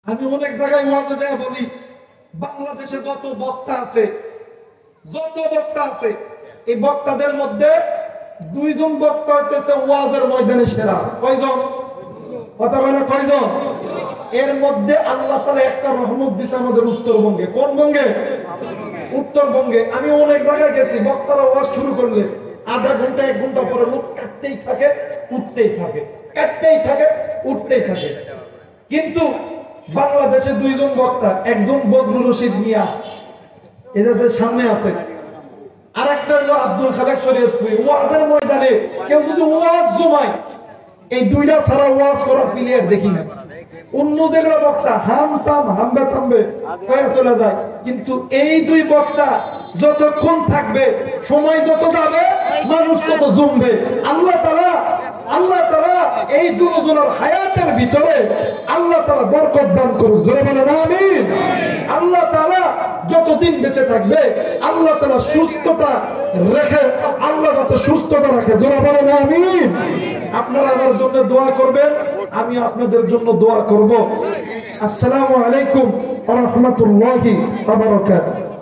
আমি অনেক জায়গায় ওয়াজে যায় বলি, বাংলাদেশে যত বক্তা আছে এই বক্তাদের মধ্যে দুইজন বক্তা হইতেছে ওয়াজের ময়দানে সেরা। কয়জন? কথা বলে কয়জন? এর মধ্যে আল্লাহ তাআলা একটা রহমত দিয়েছে আমাদের উত্তরবঙ্গে। কোন বঙ্গে? উত্তরবঙ্গে। আমি অনেক জায়গায় গেছি, বক্তারা ওয়াজ শুরু করলে আধা ঘন্টা 1 ঘন্টা পরে লোক কাটতেই থাকে, উঠতেই থাকে, কাটতেই থাকে, উঠতেই থাকে। কিন্তু বাংলাদেশে দুইজন বক্তা, একজন বদরুল রশিদ মিয়া এদের সামনে আছে, আর একটা হলো আব্দুল খালেক শরীয়তপুরী। ওয়াজের ময়দানে কেউ যদি ওয়াজ জমায়, এই দুইটা ছাড়া ওয়াজ করার প্লেয়ার দেখি না। অন্য যেগুলো বক্তা হামসাম হামবে থামবে কয়ে চলে যায়, কিন্তু এই দুই বক্তা যতক্ষণ থাকবে, সময় যত যাবে, মানুষ তত জমবে। আল্লাহ তাআলা এই দুজনের হায়াতের ভিতরে আল্লাহ তাআলা বরকত দান করুক। জোরে বলেন আমিন। আল্লাহ তাআলা যতদিন বেঁচে থাকবে, আল্লাহ তাআলা সুস্থতা রেখে, আল্লাহ যাতে সুস্থতা রাখে। জোরে বলেন আমিন। আপনারা আমার জন্য দোয়া করবেন, আমি আপনাদের জন্য দোয়া করব। আসসালামু আলাইকুম ওয়া রাহমাতুল্লাহি ওয়া বারাকাতুহু।